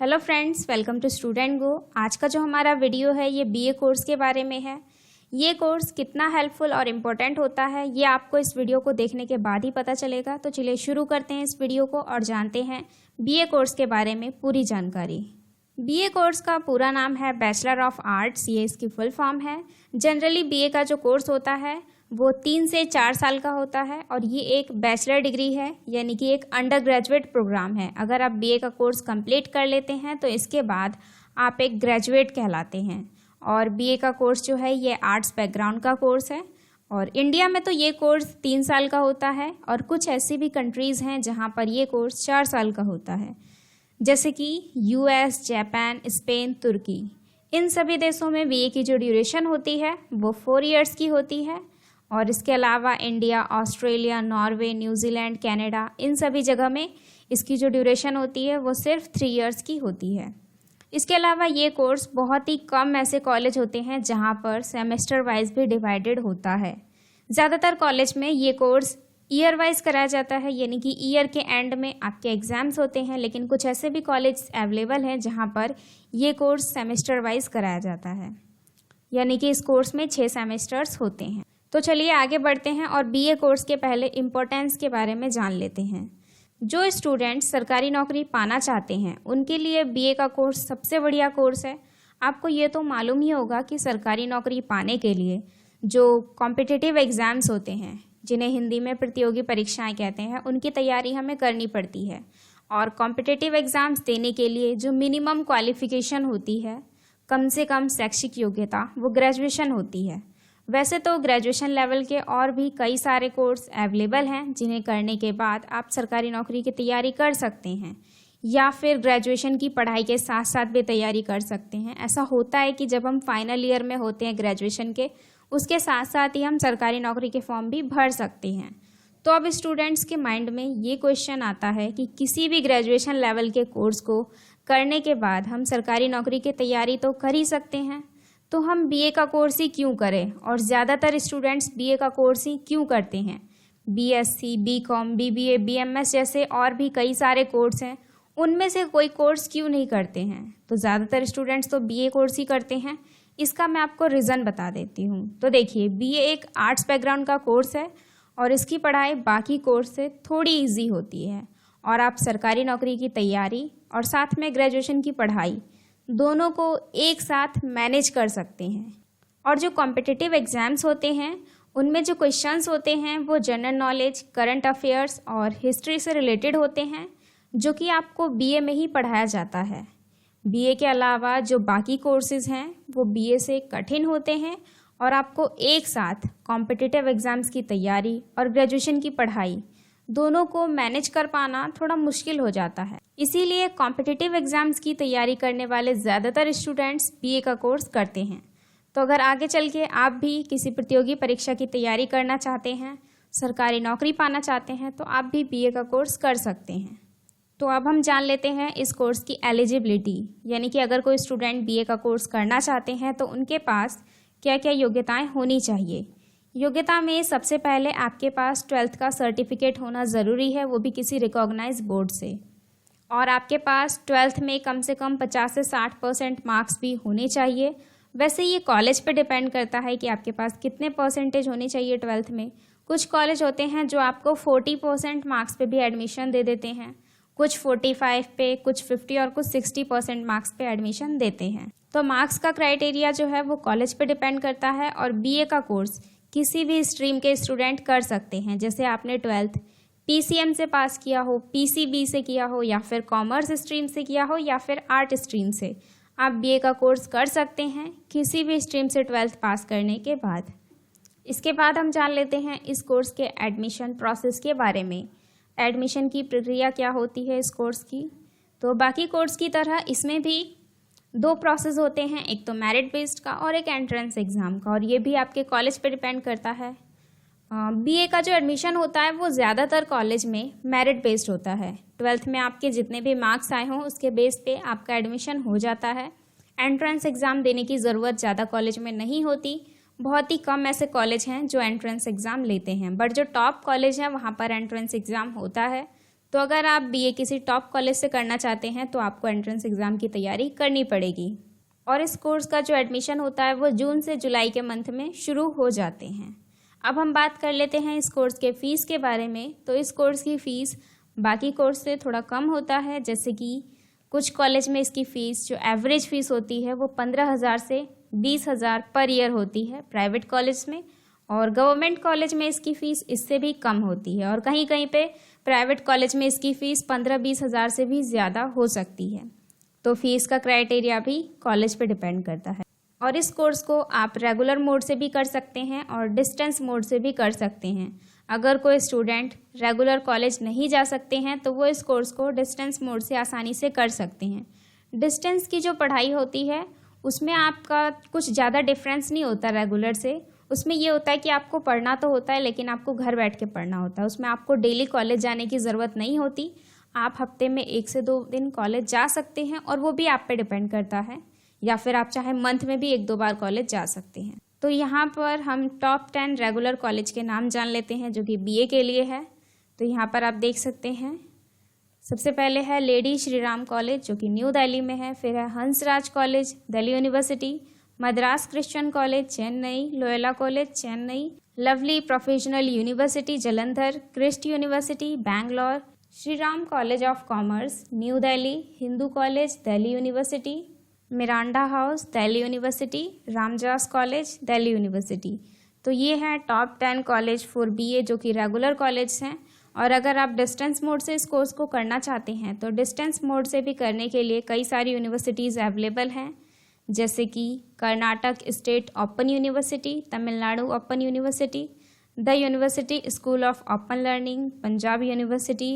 Hello friends, welcome to Student Go. आज का जो हमारा वीडियो है ये बीए कोर्स के बारे में है। ये कोर्स कितना हेल्पफुल और इम्पोर्टेंट होता है ये आपको इस वीडियो को देखने के बाद ही पता चलेगा। तो चलिए शुरू करते हैं इस वीडियो को और जानते हैं बीए कोर्स के बारे में पूरी जानकारी। बीए कोर्स का पूरा नाम है बैचलर ऑफ आर्ट्स, ये इसकी फुल फॉर्म है। जनरली बीए का जो कोर्स होता है वो 3 से 4 साल का होता है और ये एक बैचलर डिग्री है, यानी कि एक अंडर ग्रेजुएट प्रोग्राम है। अगर आप बीए का कोर्स कंप्लीट कर लेते हैं तो इसके बाद आप एक ग्रेजुएट कहलाते हैं। और बीए का कोर्स जो है ये आर्ट्स बैकग्राउंड का कोर्स है और इंडिया में तो ये कोर्स 3 साल का होता है और कुछ ऐसी भी कंट्रीज़ हैं जहाँ पर ये कोर्स 4 साल का होता है, जैसे कि यूएस, जापान, स्पेन, तुर्की। इन सभी देशों में बीए की जो ड्यूरेशन होती है वो 4 इयर्स की होती है। और इसके अलावा India, Australia, Norway, New Zealand, Canada, इन सभी जगह में इसकी जो ड्यूरेशन होती है वो सिर्फ 3 इयर्स की होती है। इसके अलावा ये कोर्स बहुत ही कम ऐसे कॉलेज होते हैं जहाँ पर सेमेस्टर वाइज भी डिवाइडेड होता है। ज़्यादातर कॉलेज में ये कोर्स ईयर वाइज कराया जाता है, यानी कि ईयर के एंड में आपके एग्ज़ाम्स होते हैं। लेकिन कुछ ऐसे भी कॉलेज अवेलेबल हैं जहाँ पर ये कोर्स सेमेस्टर वाइज कराया जाता है, यानी कि इस कोर्स में 6 सेमेस्टर्स होते हैं। तो चलिए आगे बढ़ते हैं और बीए कोर्स के पहले इम्पोर्टेंस के बारे में जान लेते हैं। जो स्टूडेंट्स सरकारी नौकरी पाना चाहते हैं उनके लिए बीए का कोर्स सबसे बढ़िया कोर्स है। आपको ये तो मालूम ही होगा कि सरकारी नौकरी पाने के लिए जो कॉम्पिटिटिव एग्ज़ाम्स होते हैं, जिन्हें हिंदी में प्रतियोगी परीक्षाएं कहते हैं, उनकी तैयारी हमें करनी पड़ती है। और कॉम्पिटिटिव एग्ज़ाम्स देने के लिए जो मिनिमम क्वालिफ़िकेशन होती है, कम से कम शैक्षिक योग्यता, वो ग्रेजुएशन होती है। वैसे तो ग्रेजुएशन लेवल के और भी कई सारे कोर्स अवेलेबल हैं जिन्हें करने के बाद आप सरकारी नौकरी की तैयारी कर सकते हैं, या फिर ग्रेजुएशन की पढ़ाई के साथ साथ भी तैयारी कर सकते हैं। ऐसा होता है कि जब हम फाइनल ईयर में होते हैं ग्रेजुएशन के, उसके साथ साथ ही हम सरकारी नौकरी के फॉर्म भी भर सकते हैं। तो अब स्टूडेंट्स के माइंड में ये क्वेश्चन आता है कि किसी भी ग्रेजुएशन लेवल के कोर्स को करने के बाद हम सरकारी नौकरी की तैयारी तो कर ही सकते हैं, तो हम बीए का कोर्स ही क्यों करें? और ज़्यादातर स्टूडेंट्स बीए का कोर्स ही क्यों करते हैं? बीएससी, बीकॉम, बीबीए, बीएमएस जैसे और भी कई सारे कोर्स हैं, उनमें से कोई कोर्स क्यों नहीं करते हैं? तो ज़्यादातर स्टूडेंट्स तो बीए कोर्स ही करते हैं। इसका मैं आपको रीज़न बता देती हूँ। तो देखिए, बीए एक आर्ट्स बैकग्राउंड का कोर्स है और इसकी पढ़ाई बाकी कोर्स से थोड़ी ईजी होती है और आप सरकारी नौकरी की तैयारी और साथ में ग्रेजुएशन की पढ़ाई दोनों को एक साथ मैनेज कर सकते हैं। और जो कॉम्पिटिटिव एग्ज़ाम्स होते हैं उनमें जो क्वेश्चंस होते हैं वो जनरल नॉलेज, करंट अफेयर्स और हिस्ट्री से रिलेटेड होते हैं, जो कि आपको बीए में ही पढ़ाया जाता है। बीए के अलावा जो बाकी कोर्सेज़ हैं वो बीए से कठिन होते हैं और आपको एक साथ कॉम्पिटिटिव एग्ज़ाम्स की तैयारी और ग्रेजुएशन की पढ़ाई दोनों को मैनेज कर पाना थोड़ा मुश्किल हो जाता है। इसीलिए कॉम्पिटिटिव एग्ज़ाम्स की तैयारी करने वाले ज़्यादातर स्टूडेंट्स बीए का कोर्स करते हैं। तो अगर आगे चल के आप भी किसी प्रतियोगी परीक्षा की तैयारी करना चाहते हैं, सरकारी नौकरी पाना चाहते हैं, तो आप भी बीए का कोर्स कर सकते हैं। तो अब हम जान लेते हैं इस कोर्स की एलिजिबिलिटी, यानी कि अगर कोई स्टूडेंट बीए का कोर्स करना चाहते हैं तो उनके पास क्या क्या योग्यताएँ होनी चाहिए। योग्यता में सबसे पहले आपके पास 12th का सर्टिफिकेट होना ज़रूरी है, वो भी किसी रिकॉग्नाइज बोर्ड से। और आपके पास 12th में कम से कम 50 से 60% मार्क्स भी होने चाहिए। वैसे ये कॉलेज पे डिपेंड करता है कि आपके पास कितने परसेंटेज होने चाहिए 12th में। कुछ कॉलेज होते हैं जो आपको 40% मार्क्स पे भी एडमिशन दे देते हैं, कुछ 45 पे, कुछ 50 और कुछ 60% मार्क्स पे एडमिशन देते हैं। तो मार्क्स का क्राइटेरिया जो है वो कॉलेज पे डिपेंड करता है। और बीए का कोर्स किसी भी स्ट्रीम के स्टूडेंट कर सकते हैं, जैसे आपने 12th पीसीएम से पास किया हो, पीसीबी से किया हो, या फिर कॉमर्स स्ट्रीम से किया हो, या फिर आर्ट स्ट्रीम से, आप बीए का कोर्स कर सकते हैं किसी भी स्ट्रीम से 12th पास करने के बाद। इसके बाद हम जान लेते हैं इस कोर्स के एडमिशन प्रोसेस के बारे में। एडमिशन की प्रक्रिया क्या होती है इस कोर्स की? तो बाकी कोर्स की तरह इसमें भी 2 प्रोसेस होते हैं, एक तो मेरिट बेस्ड का और एक एंट्रेंस एग्ज़ाम का, और ये भी आपके कॉलेज पे डिपेंड करता है। बीए का जो एडमिशन होता है वो ज़्यादातर कॉलेज में मेरिट बेस्ड होता है। 12th में आपके जितने भी मार्क्स आए हों उसके बेस पे आपका एडमिशन हो जाता है। एंट्रेंस एग्ज़ाम देने की ज़रूरत ज़्यादा कॉलेज में नहीं होती, बहुत ही कम ऐसे कॉलेज हैं जो एंट्रेंस एग्ज़ाम लेते हैं, बट जो टॉप कॉलेज हैं वहाँ पर एंट्रेंस एग्ज़ाम होता है। तो अगर आप बीए किसी टॉप कॉलेज से करना चाहते हैं तो आपको एंट्रेंस एग्ज़ाम की तैयारी करनी पड़ेगी। और इस कोर्स का जो एडमिशन होता है वो जून से जुलाई के मंथ में शुरू हो जाते हैं। अब हम बात कर लेते हैं इस कोर्स के फ़ीस के बारे में। तो इस कोर्स की फ़ीस बाकी कोर्स से थोड़ा कम होता है, जैसे कि कुछ कॉलेज में इसकी फ़ीस जो एवरेज फ़ीस होती है वो 15,000 से 20,000 पर ईयर होती है प्राइवेट कॉलेज में, और गवर्नमेंट कॉलेज में इसकी फ़ीस इससे भी कम होती है, और कहीं कहीं पे प्राइवेट कॉलेज में इसकी फ़ीस 15-20 हज़ार से भी ज़्यादा हो सकती है। तो फीस का क्राइटेरिया भी कॉलेज पे डिपेंड करता है। और इस कोर्स को आप रेगुलर मोड से भी कर सकते हैं और डिस्टेंस मोड से भी कर सकते हैं। अगर कोई स्टूडेंट रेगुलर कॉलेज नहीं जा सकते हैं तो वो इस कोर्स को डिस्टेंस मोड से आसानी से कर सकते हैं। डिस्टेंस की जो पढ़ाई होती है उसमें आपका कुछ ज़्यादा डिफरेंस नहीं होता रेगुलर से। उसमें ये होता है कि आपको पढ़ना तो होता है लेकिन आपको घर बैठ के पढ़ना होता है। उसमें आपको डेली कॉलेज जाने की ज़रूरत नहीं होती। आप हफ्ते में 1 से 2 दिन कॉलेज जा सकते हैं और वो भी आप पे डिपेंड करता है, या फिर आप चाहे मंथ में भी 1-2 बार कॉलेज जा सकते हैं। तो यहाँ पर हम टॉप 10 रेगुलर कॉलेज के नाम जान लेते हैं जो कि बीए के लिए है। तो यहाँ पर आप देख सकते हैं, सबसे पहले है लेडी श्री राम कॉलेज जो कि न्यू दिल्ली में है। फिर है Hansraj college Delhi university, Madras Christian college Chennai, Loyola college Chennai, lovely professional university Jalandhar, Christ university Bangalore, Shri Ram college of commerce New Delhi, Hindu college Delhi university, Miranda house Delhi university, Ramjas college Delhi university. तो ये है टॉप 10 कॉलेज फॉर बीए जो कि रेगुलर कॉलेज हैं। और अगर आप डिस्टेंस मोड से इस कोर्स को करना चाहते हैं तो डिस्टेंस मोड से भी करने के लिए कई सारी यूनिवर्सिटीज़ अवेलेबल हैं, जैसे कि Karnataka state open university, Tamil Nadu open university, the university school of open learning, Punjab university.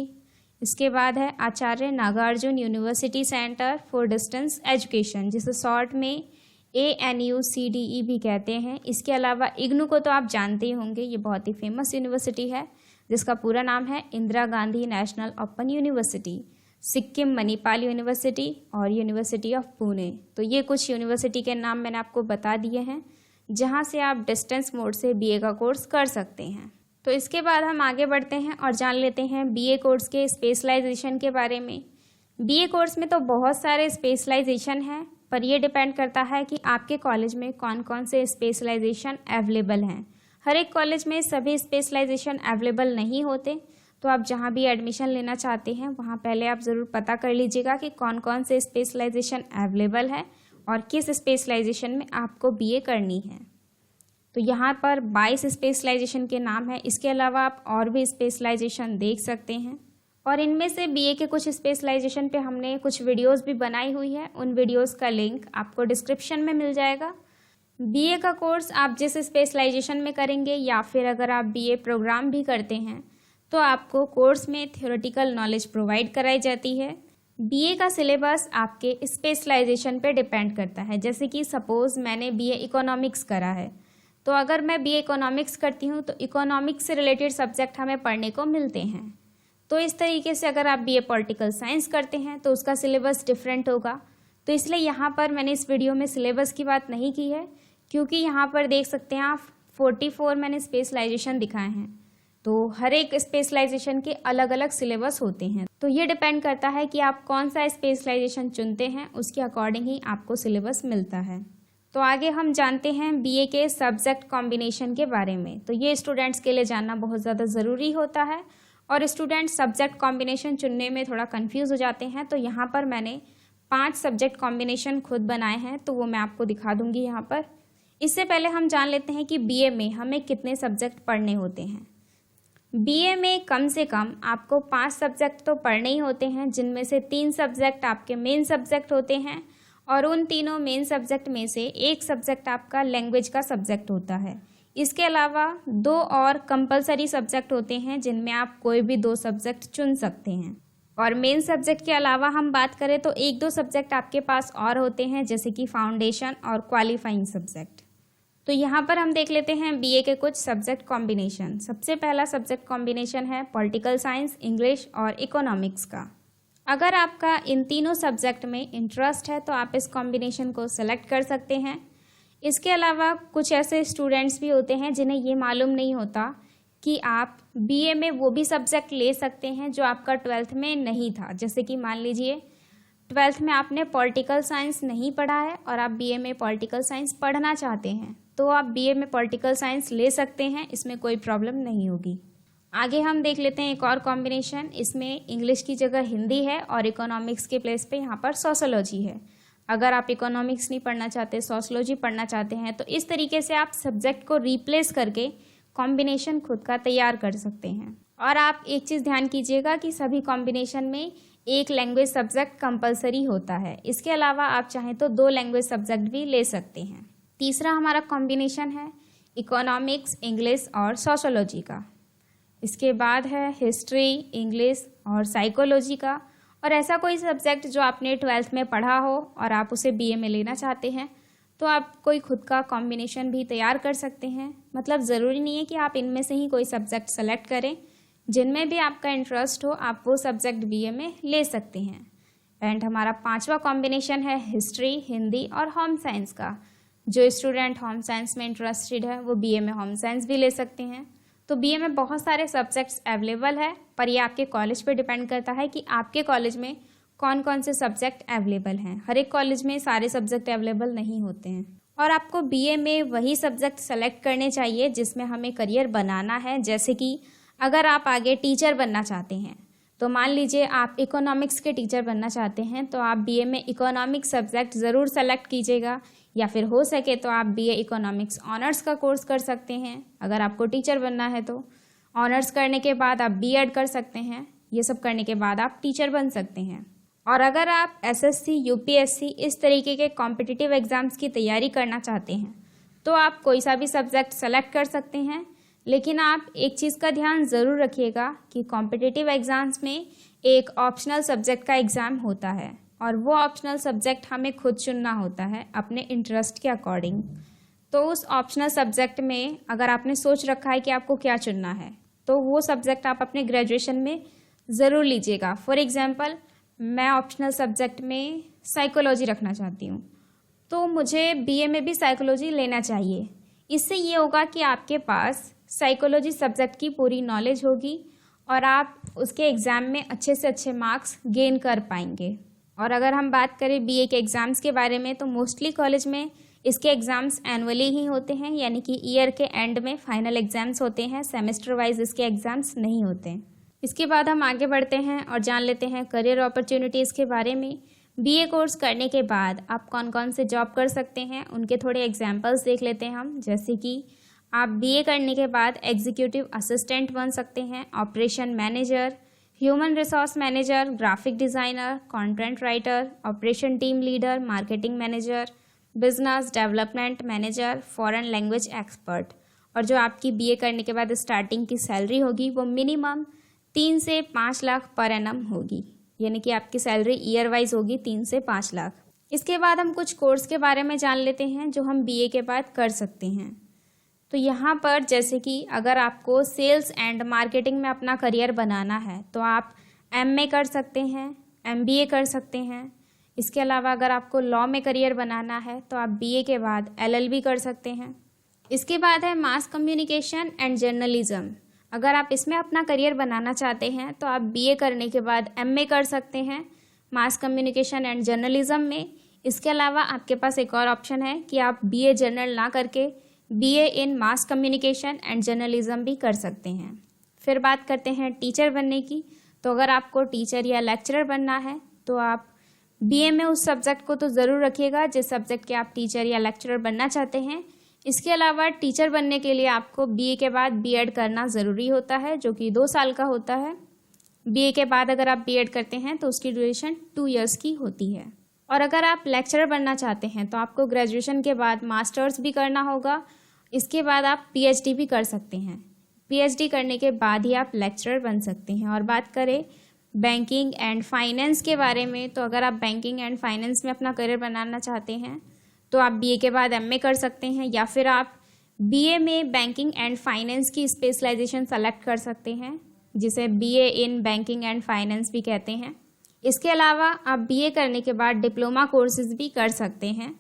इसके बाद है Acharya Nagarjuna university centre for distance education, जिसे शॉर्ट में ANUCDE भी कहते हैं। इसके अलावा इग्नू को तो आप जानते ही होंगे, ये बहुत ही फेमस यूनिवर्सिटी है जिसका पूरा नाम है Indira Gandhi national open university, Sikkim Manipal university और यूनिवर्सिटी ऑफ पुणे। तो ये कुछ यूनिवर्सिटी के नाम मैंने आपको बता दिए हैं जहाँ से आप डिस्टेंस मोड से बीए का कोर्स कर सकते हैं। तो इसके बाद हम आगे बढ़ते हैं और जान लेते हैं बीए कोर्स के स्पेशलाइजेशन के बारे में। बीए कोर्स में तो बहुत सारे स्पेशलाइजेशन हैं, पर यह डिपेंड करता है कि आपके कॉलेज में कौन कौन से स्पेशलाइजेशन अवेलेबल हैं। हर एक कॉलेज में सभी स्पेशलाइजेशन अवेलेबल नहीं होते, तो आप जहां भी एडमिशन लेना चाहते हैं वहां पहले आप ज़रूर पता कर लीजिएगा कि कौन कौन से स्पेशलाइजेशन अवेलेबल है और किस स्पेशलाइजेशन में आपको बीए करनी है। तो यहाँ पर 22 स्पेशलाइजेशन के नाम है। इसके अलावा आप और भी स्पेशलाइजेशन देख सकते हैं, और इनमें से बीए के कुछ स्पेशलाइजेशन पे हमने कुछ वीडियोस भी बनाई हुई है। उन वीडियोस का लिंक आपको डिस्क्रिप्शन में मिल जाएगा। बीए का कोर्स आप जिस स्पेशलाइजेशन में करेंगे या फिर अगर आप बीए प्रोग्राम भी करते हैं तो आपको कोर्स में थ्योरेटिकल नॉलेज प्रोवाइड कराई जाती है। बीए का सिलेबस आपके स्पेशलाइजेशन पे डिपेंड करता है। जैसे कि सपोज़ मैंने बीए इकोनॉमिक्स करा है, तो अगर मैं बीए इकोनॉमिक्स करती हूँ तो इकोनॉमिक्स से रिलेटेड सब्जेक्ट हमें पढ़ने को मिलते हैं। तो इस तरीके से अगर आप बीए पॉलिटिकल साइंस करते हैं तो उसका सिलेबस डिफरेंट होगा। तो इसलिए यहाँ पर मैंने इस वीडियो में सिलेबस की बात नहीं की है, क्योंकि यहाँ पर देख सकते हैं आप 44 मैंने स्पेशलाइजेशन दिखाए हैं। तो हर एक स्पेशलाइजेशन के अलग अलग सिलेबस होते हैं। तो ये डिपेंड करता है कि आप कौन सा स्पेशलाइजेशन चुनते हैं, उसके अकॉर्डिंग ही आपको सिलेबस मिलता है। तो आगे हम जानते हैं बीए के सब्जेक्ट कॉम्बिनेशन के बारे में। तो ये स्टूडेंट्स के लिए जानना बहुत ज़्यादा ज़रूरी होता है, और स्टूडेंट सब्जेक्ट कॉम्बिनेशन चुनने में थोड़ा कंफ्यूज हो जाते हैं। तो यहाँ पर मैंने 5 सब्जेक्ट कॉम्बिनेशन खुद बनाए हैं, तो वो मैं आपको दिखा दूँगी यहाँ पर। इससे पहले हम जान लेते हैं कि बीए में हमें कितने सब्जेक्ट पढ़ने होते हैं। बीए में कम से कम आपको 5 सब्जेक्ट तो पढ़ने ही होते हैं, जिनमें से 3 सब्जेक्ट आपके मेन सब्जेक्ट होते हैं, और उन तीनों मेन सब्जेक्ट में से एक सब्जेक्ट आपका लैंग्वेज का सब्जेक्ट होता है। इसके अलावा 2 और कंपलसरी सब्जेक्ट होते हैं, जिनमें आप कोई भी 2 सब्जेक्ट चुन सकते हैं। और मेन सब्जेक्ट के अलावा हम बात करें तो 1-2 सब्जेक्ट आपके पास और होते हैं, जैसे कि फाउंडेशन और क्वालिफाइंग सब्जेक्ट। तो यहाँ पर हम देख लेते हैं बीए के कुछ सब्जेक्ट कॉम्बिनेशन। सबसे पहला सब्जेक्ट कॉम्बिनेशन है पॉलिटिकल साइंस, इंग्लिश और इकोनॉमिक्स का। अगर आपका इन तीनों सब्जेक्ट में इंटरेस्ट है तो आप इस कॉम्बिनेशन को सेलेक्ट कर सकते हैं। इसके अलावा कुछ ऐसे स्टूडेंट्स भी होते हैं जिन्हें ये मालूम नहीं होता कि आप बीए में वो भी सब्जेक्ट ले सकते हैं जो आपका 12th में नहीं था। जैसे कि मान लीजिए 12th में आपने पॉलिटिकल साइंस नहीं पढ़ा है और आप बीए में पॉलिटिकल साइंस पढ़ना चाहते हैं, तो आप बीए में पॉलिटिकल साइंस ले सकते हैं, इसमें कोई प्रॉब्लम नहीं होगी। आगे हम देख लेते हैं एक और कॉम्बिनेशन। इसमें इंग्लिश की जगह हिंदी है और इकोनॉमिक्स के प्लेस पे यहाँ पर सोशोलॉजी है। अगर आप इकोनॉमिक्स नहीं पढ़ना चाहते, सोशोलॉजी पढ़ना चाहते हैं, तो इस तरीके से आप सब्जेक्ट को रिप्लेस करके कॉम्बिनेशन खुद का तैयार कर सकते हैं। और आप एक चीज़ ध्यान कीजिएगा कि सभी कॉम्बिनेशन में एक लैंग्वेज सब्जेक्ट कंपलसरी होता है। इसके अलावा आप चाहें तो 2 लैंग्वेज सब्जेक्ट भी ले सकते हैं। तीसरा हमारा कॉम्बिनेशन है इकोनॉमिक्स, इंग्लिश और सोशोलॉजी का। इसके बाद है हिस्ट्री, इंग्लिश और साइकोलॉजी का। और ऐसा कोई सब्जेक्ट जो आपने 12th में पढ़ा हो और आप उसे बीए में लेना चाहते हैं, तो आप कोई खुद का कॉम्बिनेशन भी तैयार कर सकते हैं। मतलब ज़रूरी नहीं है कि आप इनमें से ही कोई सब्जेक्ट सेलेक्ट करें, जिनमें भी आपका इंटरेस्ट हो आप वो सब्जेक्ट बीए में ले सकते हैं। एंड हमारा 5वां कॉम्बिनेशन है हिस्ट्री, हिंदी और होम साइंस का। जो स्टूडेंट होम साइंस में इंटरेस्टेड है वो बीए में होम साइंस भी ले सकते हैं। तो बीए में बहुत सारे सब्जेक्ट्स अवेलेबल है, पर ये आपके कॉलेज पे डिपेंड करता है कि आपके कॉलेज में कौन कौन से सब्जेक्ट अवेलेबल हैं। हर एक कॉलेज में सारे सब्जेक्ट अवेलेबल नहीं होते हैं। और आपको बीए में वही सब्जेक्ट सेलेक्ट करने चाहिए जिसमें हमें करियर बनाना है। जैसे कि अगर आप आगे टीचर बनना चाहते हैं, तो मान लीजिए आप इकोनॉमिक्स के टीचर बनना चाहते हैं, तो आप बीए में इकोनॉमिक्स सब्जेक्ट ज़रूर सेलेक्ट कीजिएगा। या फिर हो सके तो आप बीए इकोनॉमिक्स ऑनर्स का कोर्स कर सकते हैं। अगर आपको टीचर बनना है तो ऑनर्स करने के बाद आप बीएड कर सकते हैं। ये सब करने के बाद आप टीचर बन सकते हैं। और अगर आप एसएससी, यूपीएससी इस तरीके के कॉम्पिटिटिव एग्ज़ाम्स की तैयारी करना चाहते हैं, तो आप कोई सा भी सब्जेक्ट सेलेक्ट कर सकते हैं। लेकिन आप एक चीज़ का ध्यान ज़रूर रखिएगा कि कॉम्पिटिटिव एग्ज़ाम्स में एक ऑप्शनल सब्जेक्ट का एग्ज़ाम होता है और वो ऑप्शनल सब्जेक्ट हमें खुद चुनना होता है अपने इंटरेस्ट के अकॉर्डिंग। तो उस ऑप्शनल सब्जेक्ट में अगर आपने सोच रखा है कि आपको क्या चुनना है, तो वो सब्जेक्ट आप अपने ग्रेजुएशन में ज़रूर लीजिएगा। फॉर एग्ज़ाम्पल, मैं ऑप्शनल सब्जेक्ट में साइकोलॉजी रखना चाहती हूँ, तो मुझे बीए में भी साइकोलॉजी लेना चाहिए। इससे ये होगा कि आपके पास साइकोलॉजी सब्जेक्ट की पूरी नॉलेज होगी और आप उसके एग्ज़ाम में अच्छे से अच्छे मार्क्स गेन कर पाएंगे। और अगर हम बात करें बीए के एग्ज़ाम्स के बारे में, तो मोस्टली कॉलेज में इसके एग्ज़ाम्स एनुअली ही होते हैं, यानी कि ईयर के एंड में फाइनल एग्ज़ाम्स होते हैं। सेमेस्टर वाइज इसके एग्ज़ाम्स नहीं होते हैं। इसके बाद हम आगे बढ़ते हैं और जान लेते हैं करियर अपॉर्चुनिटीज़ के बारे में। बीए कोर्स करने के बाद आप कौन कौन से जॉब कर सकते हैं, उनके थोड़े एग्जांपल्स देख लेते हैं हम। जैसे कि आप बीए करने के बाद एग्जीक्यूटिव असिस्टेंट बन सकते हैं, operation manager, human resource manager, graphic designer, content writer, operation team leader, marketing manager, business development manager, foreign language expert. और जो आपकी बीए करने के बाद स्टार्टिंग की सैलरी होगी वो मिनिमम 3 से 5 लाख पर एनम होगी, यानी कि आपकी सैलरी ईयर वाइज होगी 3 से 5 लाख। इसके बाद हम कुछ कोर्स के बारे में जान लेते हैं जो हम बीए के बाद कर सकते हैं। तो यहाँ पर जैसे कि अगर आपको सेल्स एंड मार्केटिंग में अपना करियर बनाना है तो आप एमए कर सकते हैं, एमबीए कर सकते हैं। इसके अलावा अगर आपको लॉ में करियर बनाना है तो आप बीए के बाद एलएलबी कर सकते हैं। इसके बाद है मास कम्युनिकेशन एंड जर्नलिज्म। अगर आप इसमें अपना करियर बनाना चाहते हैं तो आप बीए करने के बाद एमए कर सकते हैं मास कम्युनिकेशन एंड जर्नलिज्म में। इसके अलावा आपके पास एक और ऑप्शन है कि आप बीए जर्नल ना करके BA in mass communication and journalism भी कर सकते हैं। फिर बात करते हैं टीचर बनने की। तो अगर आपको टीचर या लेक्चरर बनना है तो आप बीए में उस सब्जेक्ट को तो ज़रूर रखिएगा जिस सब्जेक्ट के आप टीचर या लेक्चरर बनना चाहते हैं। इसके अलावा टीचर बनने के लिए आपको बीए के बाद बीएड करना ज़रूरी होता है, जो कि 2 साल का होता है। बीए के बाद अगर आप बीएड करते हैं तो उसकी ड्यूरेशन 2 इयर्स की होती है। और अगर आप लेक्चरर बनना चाहते हैं तो आपको ग्रेजुएशन के बाद मास्टर्स भी करना होगा। इसके बाद आप पीएचडी भी कर सकते हैं। पीएचडी करने के बाद ही आप लेक्चरर बन सकते हैं। और बात करें बैंकिंग एंड फाइनेंस के बारे में, तो अगर आप बैंकिंग एंड फाइनेंस में अपना करियर बनाना चाहते हैं तो आप बीए के बाद एमए कर सकते हैं, या फिर आप बीए में बैंकिंग एंड फाइनेंस की स्पेशलाइजेशन सेलेक्ट कर सकते हैं, जिसे BA in banking and finance भी कहते हैं। इसके अलावा आप बीए करने के बाद डिप्लोमा कोर्सेज भी कर सकते हैं,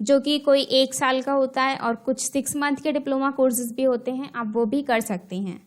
जो कि कोई 1 साल का होता है, और कुछ 6 मंथ के डिप्लोमा कोर्सेज भी होते हैं, आप वो भी कर सकते हैं।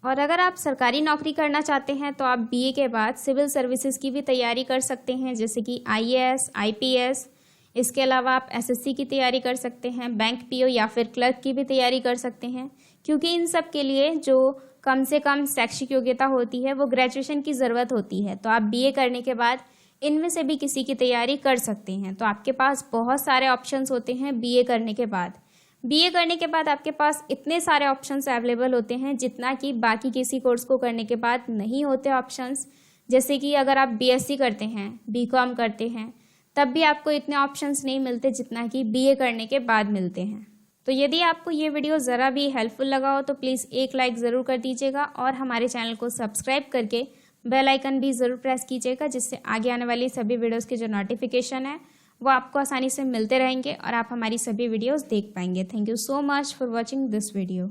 और अगर आप सरकारी नौकरी करना चाहते हैं तो आप बीए के बाद सिविल सर्विसेज की भी तैयारी कर सकते हैं, जैसे कि आईएएस, आईपीएस। इसके अलावा आप एसएससी की तैयारी कर सकते हैं, बैंक पीओ या फिर क्लर्क की भी तैयारी कर सकते हैं, क्योंकि इन सब के लिए जो कम से कम शैक्षिक योग्यता होती है वो ग्रेजुएशन की ज़रूरत होती है। तो आप बीए करने के बाद इनमें से भी किसी की तैयारी कर सकते हैं। तो आपके पास बहुत सारे ऑप्शंस होते हैं बीए करने के बाद। बीए करने के बाद आपके पास इतने सारे ऑप्शंस अवेलेबल होते हैं जितना कि बाकी किसी कोर्स को करने के बाद नहीं होते ऑप्शंस। जैसे कि अगर आप बीएससी करते हैं, बीकॉम करते हैं, तब भी आपको इतने ऑप्शंस नहीं मिलते जितना कि बीए करने के बाद मिलते हैं। तो यदि आपको ये वीडियो ज़रा भी हेल्पफुल लगा हो तो प्लीज़ एक लाइक ज़रूर कर दीजिएगा और हमारे चैनल को सब्सक्राइब करके बेल आइकन भी ज़रूर प्रेस कीजिएगा, जिससे आगे आने वाली सभी वीडियोज़ के जो नोटिफिकेशन है वो आपको आसानी से मिलते रहेंगे और आप हमारी सभी वीडियोज़ देख पाएंगे। Thank you so much for watching this video.